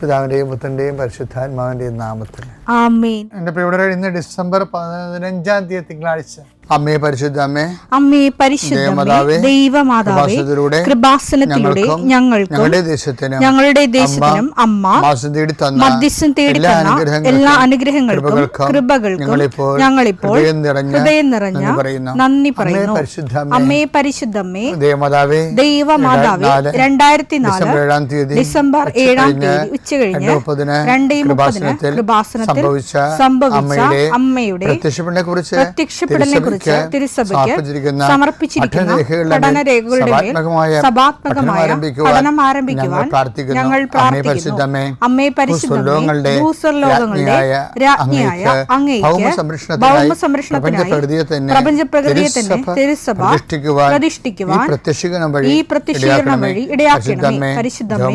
പിതാവിൻ്റെയും പുത്രൻ്റെയും പരിശുദ്ധാത്മാവിൻ്റെയും നാമത്തിൽ ആമേൻ. എൻ്റെ പ്രിയപ്പെട്ടവരെ, ഇന്ന് ഡിസംബർ 15-ാം തീയതി തിങ്കളാഴ്ച. അമ്മേ പരിശുദ്ധ അമ്മേ, അമ്മേ പരിശുദ്ധ ദൈവമാതാവേ, കൃപാസനത്തിലൂടെ ഞങ്ങൾക്കും ഞങ്ങളുടെ ദേശത്തിനും അമ്മ മധ്യസ്ഥം തേടി തന്ന എല്ലാ അനുഗ്രഹങ്ങൾക്കും കൃപകൾക്കും ഞങ്ങളിപ്പോൾ ഹൃദയം നിറഞ്ഞ നന്ദി പറയുന്നു. അമ്മേ പരിശുദ്ധമ്മേ ദൈവമാതാവേ, 2004 ഡിസംബർ 7-ാം തീയതി ഉച്ചകഴിഞ്ഞ് 2:30 കൃപാസനത്തിൽ സംഭവിച്ച അമ്മയുടെ പ്രത്യക്ഷപ്പെടലിനെ കുറിച്ച് തിരുസഭയ്ക്ക് സമർപ്പിച്ചിരിക്കുന്ന പഠനരേഖകളുടെ മേൽ സഭാത്മകമായ പഠനം ആരംഭിക്കുവാൻ ഞങ്ങൾ പ്രാർത്ഥിക്കുന്നു. അമ്മേ പരിശുദ്ധമേ, ഭൂസ്വർലോകങ്ങളുടെ രാജ്ഞിയായ അങ്ങേയ്ക്ക് ഭൗമസംരക്ഷണത്തിനായി പ്രപഞ്ചപ്രകൃതിയെ തന്നെ തിരുസഭ പ്രതിഷ്ഠിക്കുവാൻ ഈ പ്രത്യക്ഷീകരണം വഴി ഇടയാക്കണമേ. പരിശുദ്ധമേ,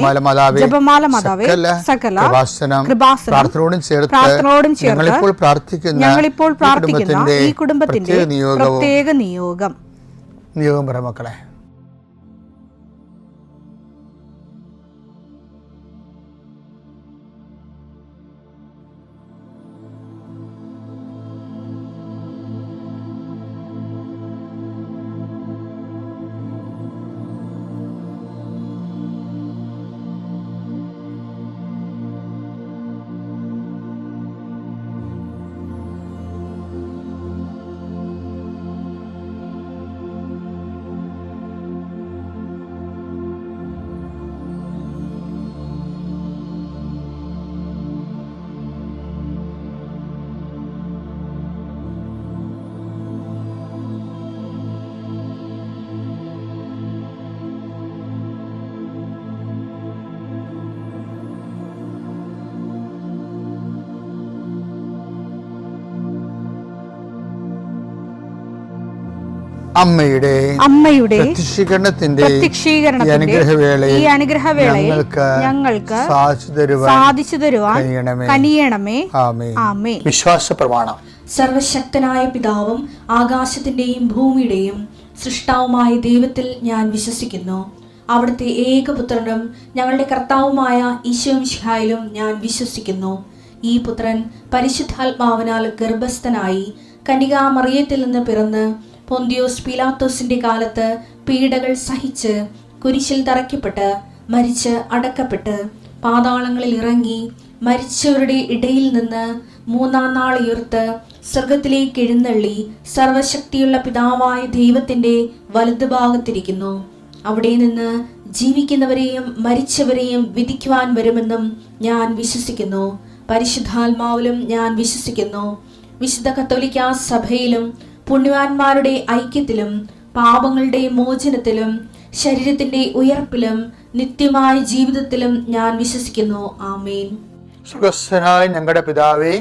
ജപമാല മാതാവേ, സകല കൃപാസനം പ്രാർത്ഥനയോടും ചേർത്ത് ഞങ്ങളിപ്പോൾ പ്രാർത്ഥിക്കുന്ന ഈ കുടുംബത്തിന്റെ പ്രത്യേക നിയോഗം പറ മക്കളെ. അമ്മയുടെ പ്രത്യക്ഷീകരണത്തിന്റെ ഈ അനുഗ്രഹവേളയിൽ ഞങ്ങൾക്ക് സാധിച്ചു തരുവാൻ കനിയണമേ. ആമേൻ. വിശ്വാസ പ്രമാണം. സർവശക്തനായ പിതാവും ആകാശത്തിന്റെയും ഭൂമിയുടെയും സൃഷ്ടാവുമായ ദൈവത്തിൽ ഞാൻ വിശ്വസിക്കുന്നു. അവിടുത്തെ ഏകപുത്രനും ഞങ്ങളുടെ കർത്താവുമായ ഈശോമിശിഹായിലും ഞാൻ വിശ്വസിക്കുന്നു. ഈ പുത്രൻ പരിശുദ്ധാത്മാവിനാൽ ഗർഭസ്ഥനായി കന്യകാമറിയത്തിൽ നിന്ന് പിറന്ന് പൊന്തിയോസ് പീലാത്തോസിന്റെ കാലത്ത് പീഡകൾ സഹിച്ച് കുരിശിൽ തറയ്ക്കപ്പെട്ട് മരിച്ച് അടക്കപ്പെട്ട് പാതാളങ്ങളിൽ ഇറങ്ങി മരിച്ചവരുടെ ഇടയിൽ നിന്ന് 3-ാം നാൾ ഉയർത്ത് സ്വർഗത്തിലേക്ക് എഴുന്നള്ളി സർവശക്തിയുള്ള പിതാവായ ദൈവത്തിന്റെ വലതുഭാഗത്തിരിക്കുന്നു. അവിടെ നിന്ന് ജീവിക്കുന്നവരെയും മരിച്ചവരെയും വിധിക്കുവാൻ വരുമെന്നും ഞാൻ വിശ്വസിക്കുന്നു. പരിശുദ്ധാത്മാവിലും ഞാൻ വിശ്വസിക്കുന്നു. വിശുദ്ധ കത്തോലിക്കാ സഭയിലും പുണ്യവാന്മാരുടെ ഐക്യത്തിലും പാപങ്ങളുടെ മോചനത്തിലും ശരീരത്തിന്റെ ഉയർപ്പിലും നിത്യമായ ജീവിതത്തിലും ഞാൻ വിശ്വസിക്കുന്നു. ആമേൻ. സുഖസ്ഥനായ ഞങ്ങളുടെ പിതാവേ,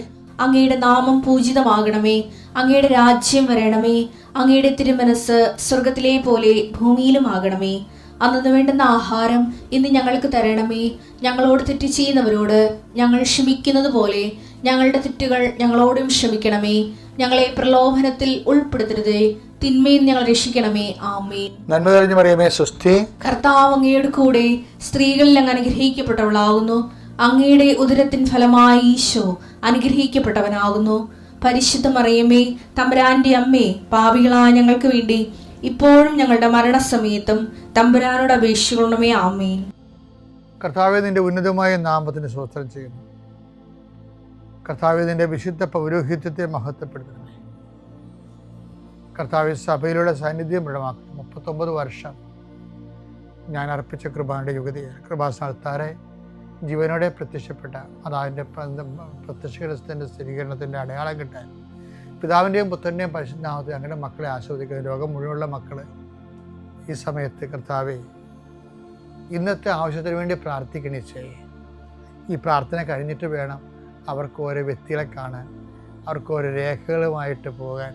അങ്ങയുടെ നാമം പൂജിതമാകണമേ. അങ്ങയുടെ രാജ്യം വരണമേ. അങ്ങയുടെ തിരുമനസ് സ്വർഗത്തിലെ പോലെ ഭൂമിയിലും ആകണമേ. അന്നു വേണ്ടുന്ന ആഹാരം ഇന്ന് ഞങ്ങൾക്ക് തരണമേ. ഞങ്ങളോട് തെറ്റ് ചെയ്യുന്നവരോട് ഞങ്ങൾ ക്ഷമിക്കുന്നത് പോലെ ഞങ്ങളുടെ തെറ്റുകൾ ഞങ്ങളോടും ക്ഷമിക്കണമേ. ഞങ്ങളെ പ്രലോഭനത്തിൽ ഉൾപ്പെടുത്തരുതേ, തിന്മയിൽ ഞങ്ങൾ രക്ഷിക്കണമേ. ആമേൻ. നന്മ നിറഞ്ഞ മറിയമേ, സ്വസ്തി. കർത്താവ് അങ്ങയുടെ കൂടെ സ്ത്രീകളിൽ അങ്ങ് അനുഗ്രഹിക്കപ്പെട്ടവളാകുന്നു. അങ്ങയുടെ ഉദരത്തിൻ ഫലമായി ഈശോ അനുഗ്രഹിക്കപ്പെട്ടവനാകുന്നു. പരിശുദ്ധ മറിയമേ, തമ്പുരാന്റെ അമ്മേ, പാപികളായ ഞങ്ങൾക്ക് വേണ്ടി ഇപ്പോഴും ഞങ്ങളുടെ മരണസമയത്തും തമ്പുരാനോട് അപേക്ഷിക്കണമേ. ആമേൻ. കർത്താവേ, നിന്റെ ഉന്നതമായ നാമത്തിന് സ്തോത്രം ചെയ്യുന്നു. കർത്താവേ, നിന്റെ വിശുദ്ധ പൗരോഹിത്യത്തെ മഹത്വപ്പെടുത്തണമേ. കർത്താവേ, സഭയിലുള്ള സാന്നിധ്യം ദൃഢമാക്കണം. 39 വർഷം ഞാൻ അർപ്പിച്ച കൃപാന്റെ യുഗതിയെ കൃപാസ്ഥാനത്താരെ ജീവനോടെ പ്രത്യക്ഷപ്പെട്ട അതതിൻ്റെ പ്രത്യക്ഷത്തിന്റെ സ്ഥിരീകരണത്തിൻ്റെ അടയാളം കിട്ടാൻ പിതാവിൻ്റെയും പുത്രൻ്റെയും പരിശുദ്ധനാമത്തെ അങ്ങനെ മക്കളെ ആസ്വദിക്കുന്ന ലോകം മുഴുവനുള്ള മക്കൾ ഈ സമയത്ത് കർത്താവേ, ഇന്നത്തെ ആവശ്യത്തിന് വേണ്ടി പ്രാർത്ഥിക്കണിച്ചേ. ഈ പ്രാർത്ഥന കഴിഞ്ഞിട്ട് വേണം അവർക്ക് ഓരോ വ്യക്തികളെ കാണാൻ, അവർക്ക് ഓരോ രേഖകളുമായിട്ട് പോകാൻ,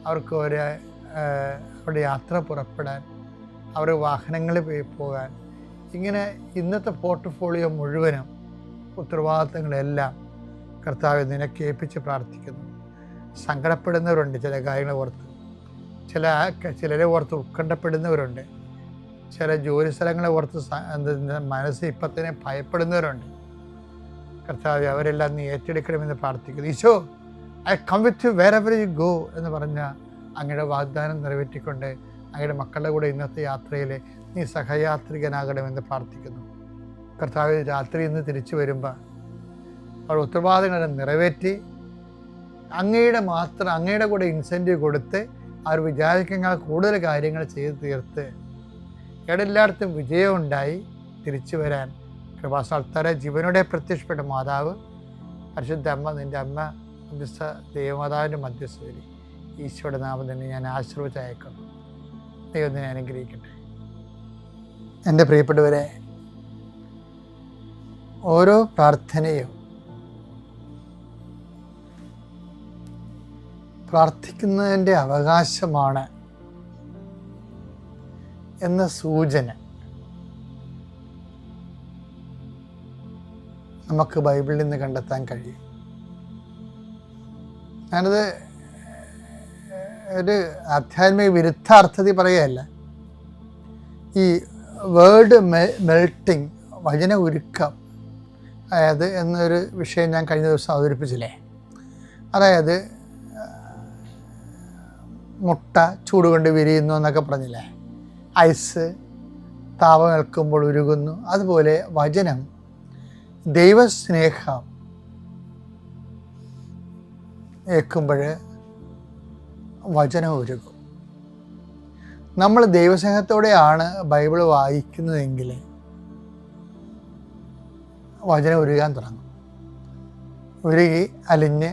അവർക്ക് ഓരോ അവരുടെ യാത്ര പുറപ്പെടാൻ, അവരുടെ വാഹനങ്ങളിൽ പോകാൻ. ഇങ്ങനെ ഇന്നത്തെ പോർട്ട്ഫോളിയോ മുഴുവനും ഉത്തരവാദിത്തങ്ങളെല്ലാം കർത്താവെ നിനക്ക് ഏൽപ്പിച്ച് പ്രാർത്ഥിക്കുന്നു. സങ്കടപ്പെടുന്നവരുണ്ട്, ചില കാര്യങ്ങൾ ഓർത്ത്, ചിലരെ ഓർത്ത് ഉത്കണ്ഠപ്പെടുന്നവരുണ്ട്, ചില ജോലി സ്ഥലങ്ങളെ ഓർത്ത് മനസ്സ് ഇപ്പം തന്നെ ഭയപ്പെടുന്നവരുണ്ട്. കർത്താവേ, അവരെല്ലാം നീ ഏറ്റെടുക്കണമെന്ന് പ്രാർത്ഥിക്കുന്നു. Isho, I come with you wherever you go എന്ന് പറഞ്ഞ അങ്ങയുടെ വാഗ്ദാനം നിറവേറ്റിക്കൊണ്ട് അങ്ങയുടെ മക്കളുടെ കൂടെ ഇന്നത്തെ യാത്രയിൽ നീ സഹയാത്രികനാകണമെന്ന് പ്രാർത്ഥിക്കുന്നു. കർത്താവ്, രാത്രി ഇന്ന് തിരിച്ചു വരുമ്പോൾ അവർ ഉത്തരവാദിത്തങ്ങളെ നിറവേറ്റി അങ്ങയുടെ കൂടെ ഇൻസെൻറ്റീവ് കൊടുത്ത് അവർ വിചാരിക്കുന്ന കൂടുതൽ കാര്യങ്ങൾ ചെയ്ത് തീർത്ത് എല്ലായിടത്തും വിജയം ഉണ്ടായി തിരിച്ചു വരാൻ കൃപാസ്ഥാനത്താരെ ജീവനോടെ പ്രത്യക്ഷപ്പെട്ട മാതാവ് പരിശുദ്ധ അമ്മ, നിൻ്റെ അമ്മ മധ്യസ്ഥ ദൈവമാതാവിൻ്റെ മധ്യസ്ഥതയിൽ ഈശോയുടെ നാമം തന്നെ ഞാൻ ആശീർവദിച്ചയക്കുന്നു. ദൈവം തന്നെ അനുഗ്രഹിക്കട്ടെ. എൻ്റെ പ്രിയപ്പെട്ടവരെ, ഓരോ പ്രാർത്ഥനയും പ്രാർത്ഥിക്കുന്നതിൻ്റെ അവകാശമാണ് എന്ന സൂചന നമുക്ക് ബൈബിളിൽ നിന്ന് കണ്ടെത്താൻ കഴിയും. ഞാനത് ഒരു ആധ്യാത്മിക വിരുദ്ധാർത്ഥത്തിൽ പറയുകയല്ല. ഈ വേർഡ് മെൽട്ടിങ്, വചന ഉരുക്കം, അതായത് എന്നൊരു വിഷയം ഞാൻ കഴിഞ്ഞ ദിവസം അവതരിപ്പിച്ചില്ലേ. അതായത് മുട്ട ചൂടുകൊണ്ട് വിരിയുന്നു എന്നൊക്കെ പറഞ്ഞില്ലേ. ഐസ് താപം ഏൽക്കുമ്പോൾ ഉരുകുന്നു. അതുപോലെ വചനം, ദൈവസ്നേഹം ഏൽക്കുമ്പോൾ വചനം ഉരുകും. നമ്മൾ ദൈവസ്നേഹത്തോടെയാണ് ബൈബിൾ വായിക്കുന്നതെങ്കിൽ വചനം ഉരുകാൻ തുടങ്ങും. ഉരുകി അലിഞ്ഞ്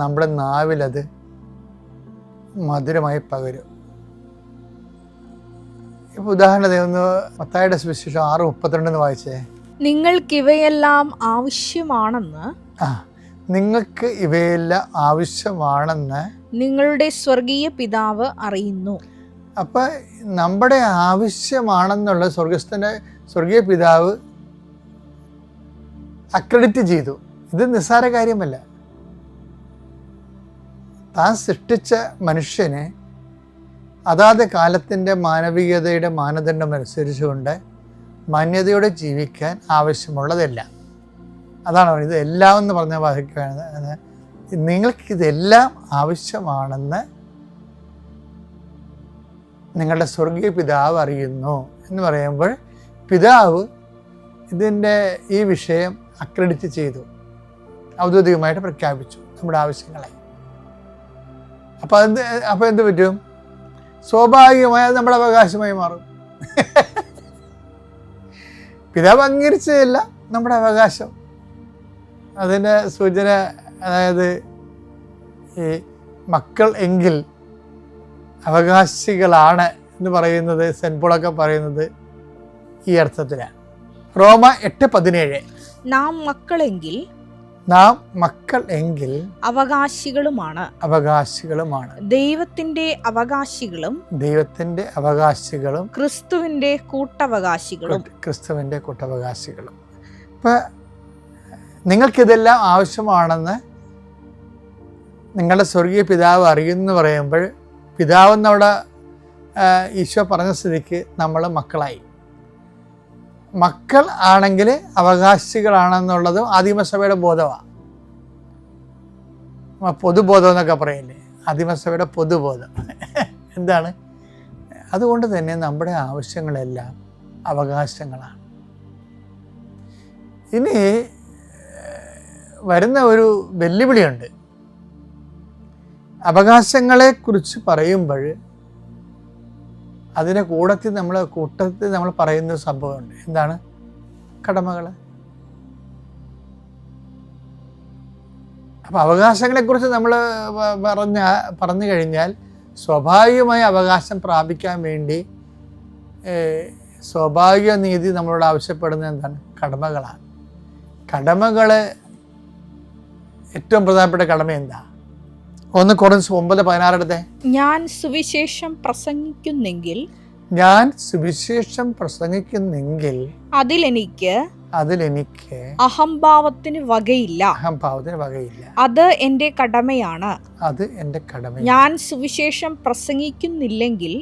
നമ്മുടെ നാവിലത് മധുരമായി പകരും. ഇപ്പോൾ ഉദാഹരണത്തിന് ഒന്ന് മത്തായിയുടെ സുവിശേഷം 6:32 വായിച്ചേ. നിങ്ങൾക്കിവയെല്ലാം ആവശ്യമാണെന്ന് നിങ്ങൾക്ക് ഇവയെല്ലാം ആവശ്യമാണെന്ന് നിങ്ങളുടെ സ്വർഗീയ പിതാവ് അറിയുന്നു. അപ്പം നമ്മുടെ ആവശ്യമാണെന്നുള്ള സ്വർഗീയ പിതാവ് അക്രെഡിറ്റ് ചെയ്തു. ഇത് നിസ്സാര കാര്യമല്ല. താൻ സൃഷ്ടിച്ച മനുഷ്യനെ അതാത് കാലത്തിൻ്റെ മാനവികതയുടെ മാനദണ്ഡം അനുസരിച്ചുകൊണ്ട് മാന്യതയോടെ ജീവിക്കാൻ ആവശ്യമുള്ളതെല്ലാം. അതാണ് ഇത് എല്ലാം എന്ന് പറഞ്ഞ വായിക്കുകയാണ്. നിങ്ങൾക്കിതെല്ലാം ആവശ്യമാണെന്ന് നിങ്ങളുടെ സ്വർഗീയ പിതാവ് അറിയുന്നു എന്ന് പറയുമ്പോൾ പിതാവ് ഈ വിഷയം അക്രെഡിറ്റ് ചെയ്തു, ഔദ്യോഗികമായിട്ട് പ്രഖ്യാപിച്ചു നമ്മുടെ ആവശ്യങ്ങളെ. അപ്പോൾ എന്ത് പറ്റും? സ്വാഭാവികമായി അത് നമ്മുടെ അവകാശമായി മാറും. പിതാവ് അംഗീകരിച്ചതല്ല നമ്മുടെ അവകാശം. അതിൻ്റെ സൂചന, അതായത് ഈ മക്കൾ എങ്കിൽ അവകാശികളാണ് എന്ന് പറയുന്നത് സെന്റ് പോളൊക്കെ പറയുന്നത് ഈ അർത്ഥത്തിലാണ്. റോമ 8:17 നാം മക്കളെങ്കിൽ അവകാശികളുമാണ് ദൈവത്തിന്റെ അവകാശികളും ക്രിസ്തുവിന്റെ കൂട്ടവകാശികളും. ഇപ്പം നിങ്ങൾക്കിതെല്ലാം ആവശ്യമാണെന്ന് നിങ്ങളുടെ സ്വർഗീയ പിതാവ് അറിയുമെന്ന് പറയുമ്പോൾ പിതാവെന്നവിടെ ഈശോ പറഞ്ഞ സ്ഥിതിക്ക് നമ്മൾ മക്കളായി. മക്കൾ ആണെങ്കിൽ അവകാശികളാണെന്നുള്ളതും ആദിമസഭയുടെ ബോധമാണ്. പൊതുബോധം എന്നൊക്കെ പറയില്ലേ, ആദിമസഭയുടെ പൊതുബോധം. എന്താണ്? അതുകൊണ്ട് തന്നെ നമ്മുടെ ആവശ്യങ്ങളെല്ലാം അവകാശങ്ങളാണ്. ഇനി വരുന്ന ഒരു വെല്ലുവിളിയുണ്ട്. അവകാശങ്ങളെക്കുറിച്ച് പറയുമ്പോൾ അതിൻ്റെ കൂട്ടത്തിൽ നമ്മൾ പറയുന്ന സംഭവമുണ്ട്. എന്താണ്? കടമകൾ. അപ്പോൾ അവകാശങ്ങളെക്കുറിച്ച് നമ്മൾ പറഞ്ഞു കഴിഞ്ഞാൽ സ്വാഭാവികമായ അവകാശം പ്രാപിക്കാൻ വേണ്ടി സ്വാഭാവിക നീതി നമ്മളോട് ആവശ്യപ്പെടുന്നത് എന്താണ്? കടമകളാണ്. കടമകൾ ഏറ്റവും പ്രധാനപ്പെട്ട കടമ എന്താ? 1 Corinthians 9:16 എടുത്തേ. ഞാൻ സുവിശേഷം പ്രസംഗിക്കുന്നെങ്കിൽ അതിലെനിക്ക് അഹംഭാവത്തിന് വകയില്ല. അത് എന്റെ കടമയാണ്. ഞാൻ സുവിശേഷം പ്രസംഗിക്കുന്നില്ലെങ്കിൽ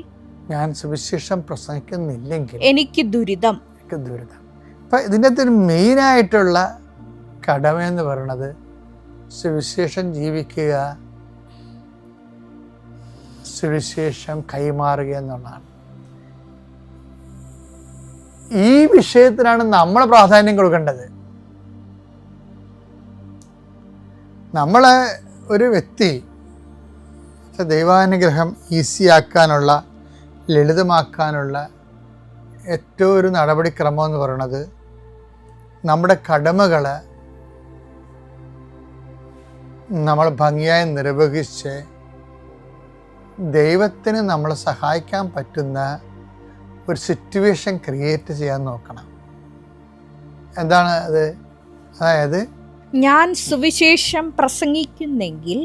എനിക്ക് എനിക്ക് ദുരിതം. അപ്പം ഇതിൻ്റെ അകത്തൊരു മെയിനായിട്ടുള്ള കടമയെന്ന് പറയുന്നത് സുവിശേഷം ജീവിക്കുക, സുവിശേഷം കൈമാറുക എന്നുള്ളതാണ്. ഈ വിഷയത്തിനാണ് നമ്മൾ പ്രാധാന്യം കൊടുക്കേണ്ടത്. നമ്മളെ ഒരു വ്യക്തി ദൈവാനുഗ്രഹം ഈസിയാക്കാനുള്ള, ലളിതമാക്കാനുള്ള ഏറ്റവും ഒരു നടപടിക്രമം എന്ന് പറയുന്നത് നമ്മുടെ കടമകൾ നമ്മൾ ഭംഗിയായി നിർവഹിച്ച് ദൈവത്തിന് നമ്മളെ സഹായിക്കാൻ പറ്റുന്ന ഒരു സിറ്റുവേഷൻ ക്രിയേറ്റ് ചെയ്യാൻ നോക്കണം. എന്താണ് അത്? അതായത് ഞാൻ സുവിശേഷം പ്രസംഗിക്കുന്നെങ്കിൽ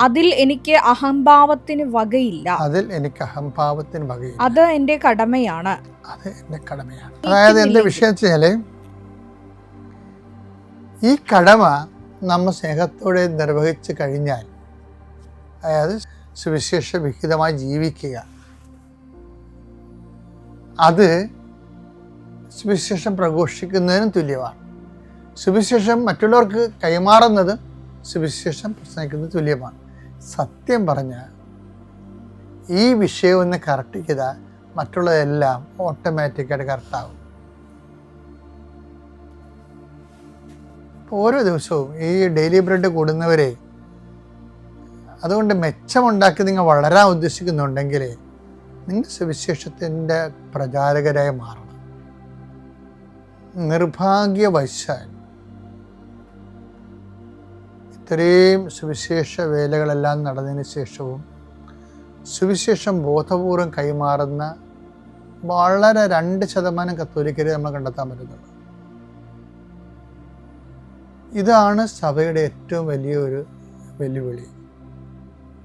അതിൽ എനിക്ക് അഹംഭാവത്തിന് വകയില്ല. അത് എന്റെ കടമയാണ്. അതായത് എന്റെ വിഷയം വെച്ചാല് ഈ കടമ നമ്മൾ സ്നേഹത്തോടെ നിർവഹിച്ചു കഴിഞ്ഞാൽ, അതായത് സുവിശേഷ വിഹിതമായി ജീവിക്കുക, അത് സുവിശേഷം പ്രഘോഷിക്കുന്നതിനും തുല്യമാണ്. സുവിശേഷം മറ്റുള്ളവർക്ക് കൈമാറുന്നതും സുവിശേഷം പ്രസംഗിക്കുന്നത് തുല്യമാണ്. സത്യം പറഞ്ഞാൽ ഈ വിഷയം ഒന്ന് കറക്റ്റ് ചെയ്താൽ മറ്റുള്ളതെല്ലാം ഓട്ടോമാറ്റിക്കായിട്ട് കറക്റ്റാകും. ഓരോ ദിവസവും ഈ ഡെയിലി ബ്രെഡ് കൂടുന്നവരെ, അതുകൊണ്ട് മെച്ചമുണ്ടാക്കി നിങ്ങൾ വളരാൻ ഉദ്ദേശിക്കുന്നുണ്ടെങ്കിൽ നിങ്ങൾ സുവിശേഷത്തിൻ്റെ പ്രചാരകരായി മാറണം. നിർഭാഗ്യവശാൽ ഇത്രയും സുവിശേഷ വേലകളെല്ലാം നടന്നതിന് ശേഷവും സുവിശേഷം ബോധപൂർവം കൈമാറുന്ന വളരെ 2% കത്തോലിക്കരെ നമ്മൾ കണ്ടെത്താൻ പറ്റുന്നുള്ളൂ. ഇതാണ് സഭയുടെ ഏറ്റവും വലിയൊരു വെല്ലുവിളി.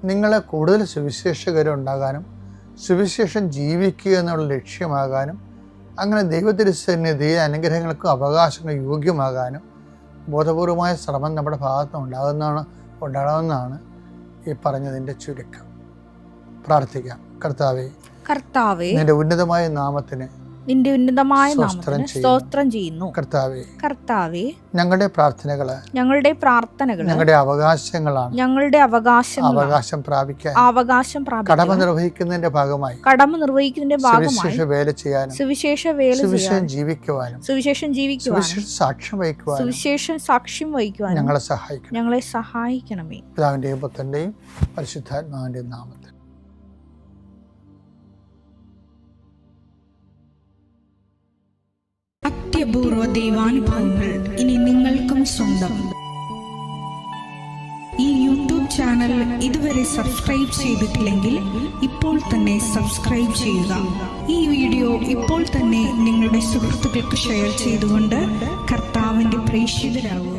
നിങ്ങളെ കൂടുതൽ സുവിശേഷകരുണ്ടാകാനും സുവിശേഷം ജീവിക്കുക എന്നുള്ള ലക്ഷ്യമാകാനും അങ്ങനെ ദൈവത്തിരുസന്നിധിയിൽ അനുഗ്രഹങ്ങൾക്കും അവകാശങ്ങളും യോഗ്യമാകാനും ബോധപൂർവമായ ശ്രമം നമ്മുടെ ഭാഗത്ത് ഉണ്ടാകുന്നതാണ് ഈ പറഞ്ഞതിൻ്റെ ചുരുക്കം. പ്രാർത്ഥിക്കാം. കർത്താവേ, നിന്റെ ഉന്നതമായ നാമത്തിന് സ്തോത്രം ചെയ്യുന്നു. കർത്താവേ, ഞങ്ങളുടെ പ്രാർത്ഥനകള് ഞങ്ങളുടെ അവകാശങ്ങളാണ്. അവകാശം പ്രാപിക്കാൻ കടമ നിർവഹിക്കുന്നതിന്റെ ഭാഗമായി സുവിശേഷ വേല ചെയ്യാനും സുവിശേഷം ജീവിക്കുവാനും സാക്ഷ്യം വഹിക്കുവാനും ഞങ്ങളെ സഹായിക്കണമേ. പിതാവിന്റെയും പുത്രന്റെയും പരിശുദ്ധാത്മാവിന്റെയും നാമത്തിൽ. അത്യപൂർവ ദൈവാനുഭവങ്ങൾ ഇനി നിങ്ങൾക്കും സ്വന്തം. ഈ യൂട്യൂബ് ചാനൽ ഇതുവരെ സബ്സ്ക്രൈബ് ചെയ്തിട്ടില്ലെങ്കിൽ ഇപ്പോൾ തന്നെ സബ്സ്ക്രൈബ് ചെയ്യുക. ഈ വീഡിയോ ഇപ്പോൾ തന്നെ നിങ്ങളുടെ സുഹൃത്തുക്കൾക്ക് ഷെയർ ചെയ്തുകൊണ്ട് കർത്താവിന്റെ പ്രേക്ഷിതരാകുക.